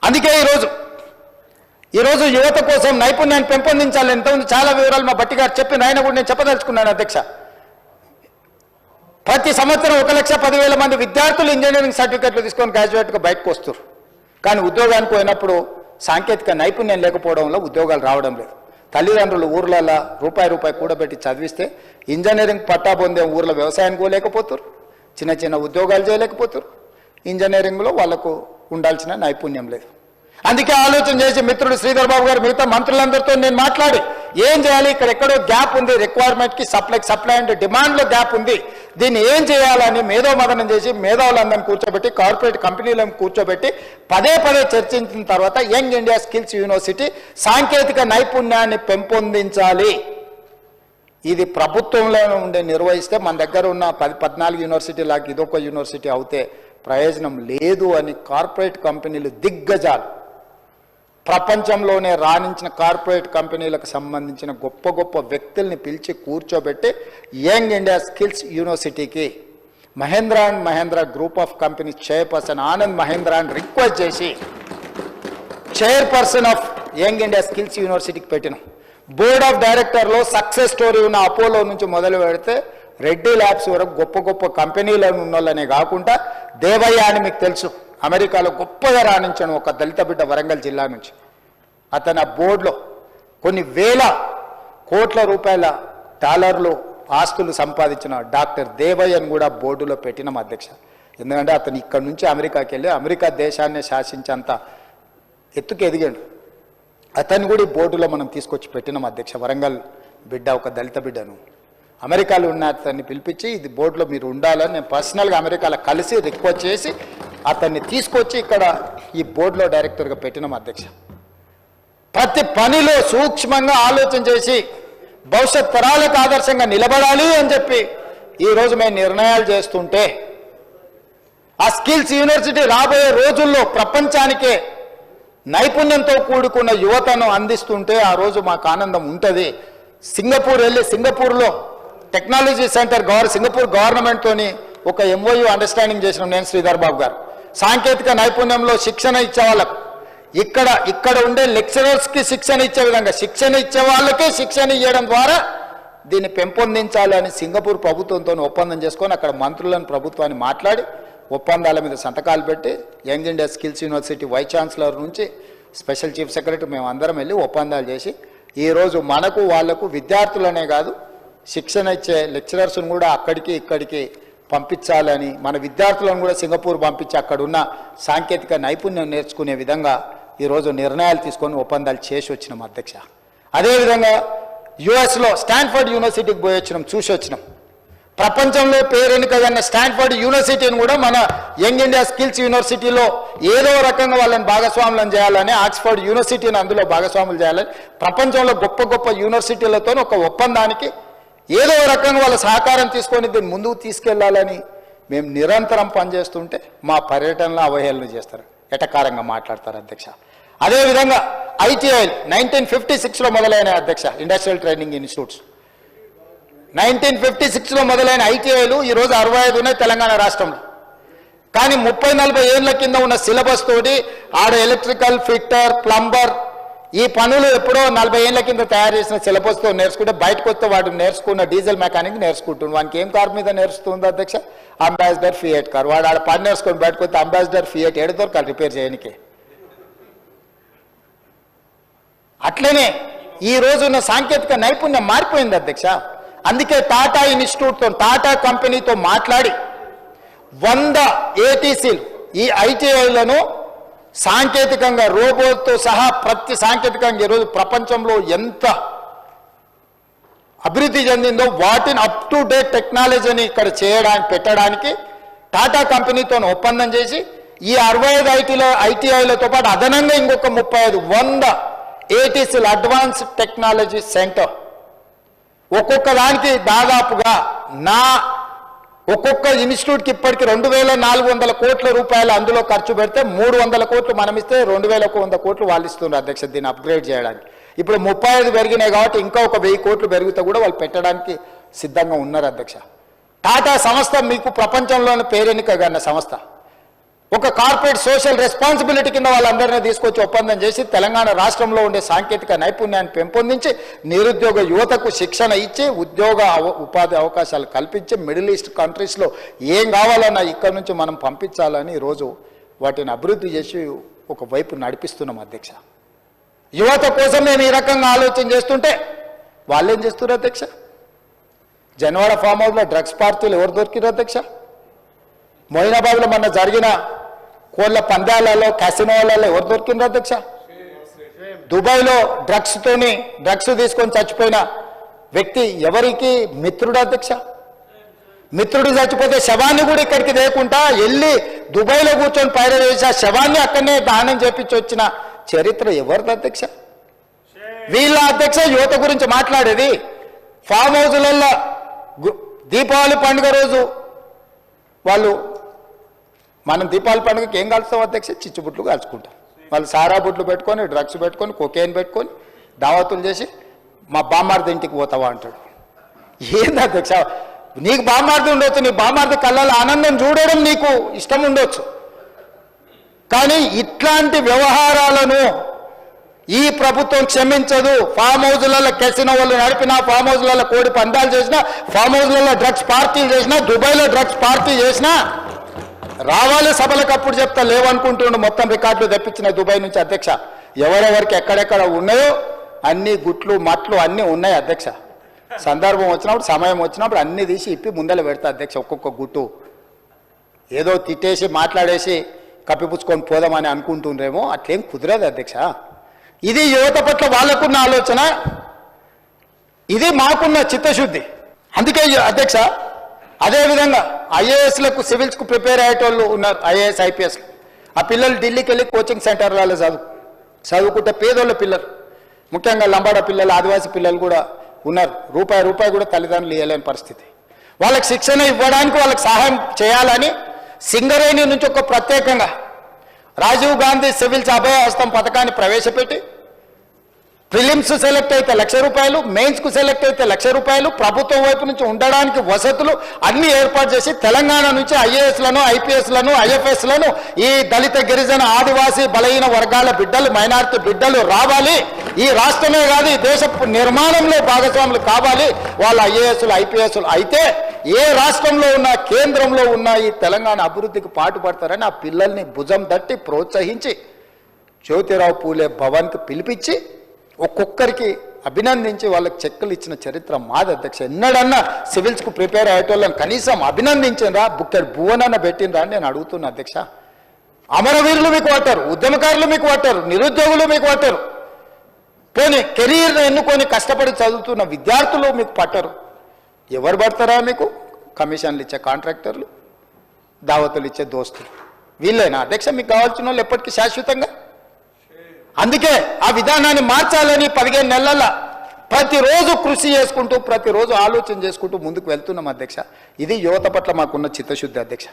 అందుకే ఈరోజు యువత కోసం నైపుణ్యాన్ని పెంపొందించాలి. ఇంతకుముందు చాలా వివరాలు మా భట్టి గారు చెప్పిన ఆయన కూడా నేను చెప్పదలుచుకున్నాను అధ్యక్ష. ప్రతి సంవత్సరం 1,10,000 మంది విద్యార్థులు ఇంజనీరింగ్ సర్టిఫికెట్లు తీసుకొని గ్రాడ్యుయేట్గా బయటకు వస్తారు. కానీ ఉద్యోగానికి పోయినప్పుడు సాంకేతిక నైపుణ్యం లేకపోవడంలో ఉద్యోగాలు రావడం లేదు. తల్లిదండ్రులు ఊర్లలో రూపాయి కూడబెట్టి చదివిస్తే ఇంజనీరింగ్ పట్టా పొందే ఊర్లో వ్యవసాయానికి పోలేకపోతారు, చిన్న చిన్న ఉద్యోగాలు చేయలేకపోతారు. ఇంజనీరింగ్లో వాళ్ళకు ఉండాల్సిన నైపుణ్యం లేదు. అందుకే ఆలోచన చేసి మిత్రుడు శ్రీధర్ బాబు గారు మిగతా మంత్రులందరితో నేను మాట్లాడి ఏం చేయాలి, ఇక్కడ ఎక్కడో గ్యాప్ ఉంది, రిక్వైర్మెంట్కి సప్లై అండ్ డిమాండ్లో గ్యాప్ ఉంది, దీన్ని ఏం చేయాలని మేధోమదనం చేసి మేధావులందరినీ కూర్చోబెట్టి కార్పొరేట్ కంపెనీలను కూర్చోబెట్టి పదే చర్చించిన తర్వాత యంగ్ ఇండియా స్కిల్స్ యూనివర్సిటీ సాంకేతిక నైపుణ్యాన్ని పెంపొందించాలి. ఇది ప్రభుత్వంలో ఉండే నిర్వహిస్తే మన దగ్గర ఉన్న 14 యూనివర్సిటీలకు ఇదొక యూనివర్సిటీ అవుతే ప్రయోజనం లేదు అని కార్పొరేట్ కంపెనీలు దిగ్గజాలు, ప్రపంచంలోనే రాణించిన కార్పొరేట్ కంపెనీలకు సంబంధించిన గొప్ప వ్యక్తుల్ని పిలిచి కూర్చోబెట్టి యంగ్ ఇండియా స్కిల్స్ యూనివర్సిటీకి Mahindra and Mahindra group of companies chairperson Anand మహేంద్రాని రిక్వెస్ట్ చేసి chairperson of young India skills యూనివర్సిటీకి పెట్టినాం. బోర్డ్ ఆఫ్ డైరెక్టర్లో సక్సెస్ స్టోరీ ఉన్న అపోలో నుంచి మొదలు పెడితే రెడ్డి ల్యాబ్స్ వరకు గొప్ప కంపెనీలను ఉన్నోళ్ళనే కాకుండా దేవయ్య అని మీకు తెలుసు, అమెరికాలో గొప్పగా రాణించాను ఒక దళిత బిడ్డ వరంగల్ జిల్లా నుంచి. అతను ఆ బోర్డులో కొన్ని వేల కోట్ల రూపాయల డాలర్లు ఆస్తులు సంపాదించిన డాక్టర్ దేవయ్యను కూడా బోర్డులో పెట్టినాం అధ్యక్ష. ఎందుకంటే అతను ఇక్కడ నుంచి అమెరికాకి వెళ్ళి అమెరికా దేశాన్ని శాసించేంత ఎత్తుకు ఎదిగాడు. అతన్ని కూడా ఈ బోర్డులో మనం తీసుకొచ్చి పెట్టినాం అధ్యక్ష. వరంగల్ బిడ్డ ఒక దళిత బిడ్డను అమెరికాలో ఉన్న అతన్ని పిలిపించి ఇది బోర్డులో మీరు ఉండాలని నేను పర్సనల్గా అమెరికాలో కలిసి రిక్వెస్ట్ చేసి అతన్ని తీసుకొచ్చి ఇక్కడ ఈ బోర్డులో డైరెక్టర్గా పెట్టినాం అధ్యక్ష. ప్రతి పనిలో సూక్ష్మంగా ఆలోచన చేసి భవిష్యత్ తరాలకు ఆదర్శంగా నిలబడాలి అని చెప్పి ఈరోజు మేము నిర్ణయాలు చేస్తుంటే ఆ స్కిల్స్ యూనివర్సిటీ రాబోయే రోజుల్లో ప్రపంచానికే నైపుణ్యంతో కూడుకున్న యువతను అందిస్తుంటే ఆ రోజు మాకు ఆనందం ఉంటుంది. సింగపూర్ వెళ్ళి సింగపూర్లో టెక్నాలజీ సెంటర్ సింగపూర్ గవర్నమెంట్తోని ఒక MOU అండర్స్టాండింగ్ చేసినాం నేను శ్రీధర్ బాబు గారు. సాంకేతిక నైపుణ్యంలో శిక్షణ ఇచ్చే వాళ్ళకు ఇక్కడ ఉండే లెక్చరర్స్కి శిక్షణ ఇచ్చే విధంగా శిక్షణ ఇచ్చే వాళ్ళకే శిక్షణ ఇవ్వడం ద్వారా దీన్ని పెంపొందించాలని సింగపూర్ ప్రభుత్వంతో ఒప్పందం చేసుకొని అక్కడ మంత్రులను ప్రభుత్వాన్ని మాట్లాడి ఒప్పందాల మీద సంతకాలు పెట్టి young India skills university vice chancellor నుంచి స్పెషల్ చీఫ్ సెక్రటరీ మేము అందరం వెళ్ళి ఒప్పందాలు చేసి ఈరోజు మనకు వాళ్లకు విద్యార్థులనే కాదు శిక్షణ ఇచ్చే లెక్చరర్స్ను కూడా అక్కడికి ఇక్కడికి పంపించాలని మన విద్యార్థులను కూడా సింగపూర్ పంపించి అక్కడున్న సాంకేతిక నైపుణ్యం నేర్చుకునే విధంగా ఈరోజు నిర్ణయాలు తీసుకొని ఒప్పందాలు చేసి వచ్చినాం అధ్యక్ష. అదేవిధంగా యుఎస్లో స్టాన్ఫర్డ్ యూనివర్సిటీకి పోయి వచ్చినాం, చూసి వచ్చినాం. ప్రపంచంలో పేరెన్నికగన్న స్టాన్ఫర్డ్ యూనివర్సిటీని కూడా మన యంగ్ ఇండియా స్కిల్స్ యూనివర్సిటీలో ఏదో రకంగా వాళ్ళని భాగస్వాములను చేయాలని ఆక్స్ఫర్డ్ యూనివర్సిటీని అందులో భాగస్వాములు చేయాలని ప్రపంచంలో గొప్ప యూనివర్సిటీలతో ఒక ఒప్పందానికి ఏదో రకంగా వాళ్ళ సహకారం తీసుకొని దీన్ని ముందుకు తీసుకెళ్లాలని మేము నిరంతరం పనిచేస్తుంటే మా పర్యటనలో అవహేళన చేస్తారు, ఎటకారంగా మాట్లాడతారు అధ్యక్ష. అదేవిధంగా ITI 1956లో మొదలైన అధ్యక్ష ఇండస్ట్రియల్ ట్రైనింగ్ ఇన్స్టిట్యూట్స్ 1956లో మొదలైన ITIలు ఈరోజు 65 ఉన్నాయి తెలంగాణ రాష్ట్రంలో. కానీ 30-40 ఏళ్ల కింద ఉన్న సిలబస్ తోటి ఆడ ఎలక్ట్రికల్ ఫిట్టర్ ప్లంబర్ ఈ పనులు ఎప్పుడో 40 ఏళ్ల కింద తయారు చేసిన సిలబస్తో నేర్చుకుంటే బయటకు వస్తే వాడు నేర్చుకున్న డీజిల్ మెకానిక్ నేర్చుకుంటుంది. వానికి ఏం కార్ మీద నేర్చుతుంది అధ్యక్ష? Ambassador fiat car. వాడు ఆడ పని నేర్చుకొని బయటకు వస్తే అంబాసిడర్ ఫియట్ ఏడు దొరకాలి రిపేర్ చేయడానికి. అట్లనే ఈ రోజున్న సాంకేతిక నైపుణ్యం మారిపోయింది అధ్యక్ష. అందుకే టాటా ఇన్స్టిట్యూట్తో టాటా కంపెనీతో మాట్లాడి 100 ATCలు ఈ ITIలను సాంకేతికంగా రోబోతో సహా ప్రతి సాంకేతికంగా ఈరోజు ప్రపంచంలో ఎంత అభివృద్ధి చెందిందో వాటిని అప్ టు డేట్ టెక్నాలజీని ఇక్కడ పెట్టడానికి టాటా కంపెనీతో ఒప్పందం చేసి ఈ 65 ITIలతో పాటు అదనంగా ఇంకొక 100 ATCలు అడ్వాన్స్ టెక్నాలజీ సెంటర్ ఒక్కొక్క దానికి దాదాపుగా ఒక్కొక్క ఇన్స్టిట్యూట్కి ఇప్పటికి 2,400 కోట్ల రూపాయలు అందులో ఖర్చు పెడితే 300 కోట్లు మనం ఇస్తే 2,100 కోట్లు వాళ్ళు ఇస్తున్నారు అధ్యక్ష దీన్ని అప్గ్రేడ్ చేయడానికి. ఇప్పుడు 35 పెరిగినాయి కాబట్టి ఇంకా ఒక 1000 కోట్లు పెరిగితే కూడా వాళ్ళు పెట్టడానికి సిద్ధంగా ఉన్నారు అధ్యక్ష. టాటా సంస్థ మీకు ప్రపంచంలోని పేరెన్నికగన్న సంస్థ. ఒక కార్పొరేట్ సోషల్ రెస్పాన్సిబిలిటీ కింద వాళ్ళందరినీ తీసుకొచ్చి ఒప్పందం చేసి తెలంగాణ రాష్ట్రంలో ఉండే సాంకేతిక నైపుణ్యాన్ని పెంపొందించి నిరుద్యోగ యువతకు శిక్షణ ఇచ్చి ఉపాధి అవకాశాలు కల్పించి మిడిల్ ఈస్ట్ కంట్రీస్లో ఏం కావాలన్నా ఇక్కడ నుంచి మనం పంపించాలని ఈరోజు వాటిని అభివృద్ధి చేసి ఒకవైపు నడిపిస్తున్నాం అధ్యక్ష. యువత కోసం మేము ఈ రకంగా ఆలోచన చేస్తుంటే వాళ్ళేం చేస్తున్నారు అధ్యక్ష? జనవాడ ఫామ్ హౌస్లో డ్రగ్స్ పార్టీలు ఎవరు దొరికిరు అధ్యక్ష? మొయినాబాద్లో మొన్న జరిగిన కోళ్ళ పందాలలో క్యాసినోలలో ఎవరు దొరికిండ్రు అధ్యక్ష? దుబాయ్లో డ్రగ్స్ తీసుకొని చచ్చిపోయిన వ్యక్తి ఎవరికి మిత్రుడు అధ్యక్ష? మిత్రుడు చచ్చిపోతే శవాన్ని కూడా ఇక్కడికి తేకుండా వెళ్ళి దుబాయ్లో కూర్చొని పైర వేసి ఆ శవాన్ని అక్కడనే దానం చేపించి వచ్చిన చరిత్ర ఎవరిది అధ్యక్ష? వీళ్ళ అధ్యక్ష యువత గురించి మాట్లాడేది. ఫామ్ హౌజులలో దీపావళి పండుగ రోజు మనం దీపావళి పండుగకి ఏం కాల్స్తాం అధ్యక్ష? చిచ్చుబుట్లు కాల్చుకుంటాం. వాళ్ళు సారా బుట్లు పెట్టుకొని డ్రగ్స్ పెట్టుకొని కొకేన్ పెట్టుకొని దావతులు చేసి మా బామ్మార్ది ఇంటికి పోతావా అంటాడు. ఏంది అధ్యక్ష? నీకు బామ్మార్ది ఉండొచ్చు, నీ బామ్మార్ది కళ్ళలో ఆనందం చూడడం నీకు ఇష్టం ఉండొచ్చు, కానీ ఇట్లాంటి వ్యవహారాలను ఈ ప్రభుత్వం క్షమించదు. ఫామ్ హౌజులలో కెసినో వాళ్ళు నడిపినా, ఫామ్ హౌజులలో కోడి పందాలు చేసినా, ఫామ్ హౌజులలో డ్రగ్స్ పార్టీలు చేసినా, దుబాయ్లో డ్రగ్స్ పార్టీ చేసినా రావాలి సభలకు అప్పుడు చెప్తా లేవనుకుంటుండు. మొత్తం రికార్డులు తెప్పించిన దుబాయ్ నుంచి అధ్యక్ష. ఎవరెవరికి ఎక్కడెక్కడ ఉన్నాయో అన్ని గుట్లు మట్లు అన్నీ ఉన్నాయి అధ్యక్ష. సందర్భం వచ్చినప్పుడు సమయం వచ్చినప్పుడు అన్ని తీసి ఇప్పి ముందర పెడతా అధ్యక్ష. ఒక్కొక్క గుట్టు ఏదో తిట్టేసి మాట్లాడేసి కప్పిపుచ్చుకొని పోదామని అనుకుంటుండ్రేమో, అట్లేం కుదరదు అధ్యక్ష. ఇది యువత పట్ల వాళ్ళకున్న ఆలోచన, ఇది మాకున్న చిత్తశుద్ధి. అందుకే అధ్యక్ష అదేవిధంగా ఐఏఎస్లకు సివిల్స్కు ప్రిపేర్ అయ్యేటోళ్ళు ఉన్నారు, ఐఏఎస్ ఐపీఎస్లు. ఆ పిల్లలు ఢిల్లీకి వెళ్ళి కోచింగ్ సెంటర్లలో చదువుకుంటే పేదోళ్ళ పిల్లలు, ముఖ్యంగా లంబాడ పిల్లలు, ఆదివాసీ పిల్లలు కూడా ఉన్నారు. రూపాయి కూడా తల్లిదండ్రులు ఇవ్వలేని పరిస్థితి. వాళ్ళకి శిక్షణ ఇవ్వడానికి వాళ్ళకి సహాయం చేయాలని సింగరేణి నుంచి ఒక ప్రత్యేకంగా రాజీవ్ గాంధీ సివిల్స్ అభయహస్తం పథకాన్ని ప్రవేశపెట్టి ప్రిలిమ్స్ సెలెక్ట్ అయితే ₹1,00,000, మెయిన్స్కు సెలెక్ట్ అయితే ₹1,00,000, ప్రభుత్వం వైపు నుంచి ఉండడానికి వసతులు అన్ని ఏర్పాటు చేసి తెలంగాణ నుంచి ఐఏఎస్లను, ఐపీఎస్లను, ఐఎఫ్ఎస్లను ఈ దళిత గిరిజన ఆదివాసీ బలహీన వర్గాల బిడ్డలు, మైనారిటీ బిడ్డలు రావాలి. ఈ రాష్ట్రమే కాదు ఈ దేశ నిర్మాణంలో భాగస్వాములు కావాలి వాళ్ళ ఐఏఎస్లు, ఐపీఎస్లు. అయితే ఏ రాష్ట్రంలో ఉన్నా కేంద్రంలో ఉన్న ఈ తెలంగాణ అభివృద్ధికి పాటుపడతారని ఆ పిల్లల్ని భుజం తట్టి ప్రోత్సహించి జ్యోతిరావు పూలే భవన్కి పిలిపించి ఒక్కొక్కరికి అభినందించి వాళ్ళకి చెక్కులు ఇచ్చిన చరిత్ర మాది అధ్యక్ష. ఎన్నడన్నా సివిల్స్కు ప్రిపేర్ అయ్యేటోళ్ళని కనీసం అభినందించరా, బుక్కెడ్ భువనన్న పెట్టినరా అని నేను అడుగుతున్నా అధ్యక్ష. అమరవీరులు మీకు పట్టారు, ఉద్యమకారులు మీకు పట్టారు, నిరుద్యోగులు మీకు పట్టారు, పోనీ కెరీర్ ఎన్నుకొని కష్టపడి చదువుతున్న విద్యార్థులు మీకు పట్టరు. ఎవరు పడతారా మీకు? కమిషన్లు ఇచ్చే కాంట్రాక్టర్లు, దావతులు ఇచ్చే దోస్తులు, వీళ్ళేనా అధ్యక్ష మీకు కావాల్సిన వాళ్ళు ఎప్పటికీ శాశ్వతంగా? అందుకే ఆ విధానాన్ని మార్చాలని 15 నెలల ప్రతిరోజు కృషి చేసుకుంటూ, ప్రతిరోజు ఆలోచన చేసుకుంటూ ముందుకు వెళ్తున్నాం అధ్యక్ష. ఇది యువత పట్ల మాకున్న చిత్తశుద్ధి అధ్యక్ష.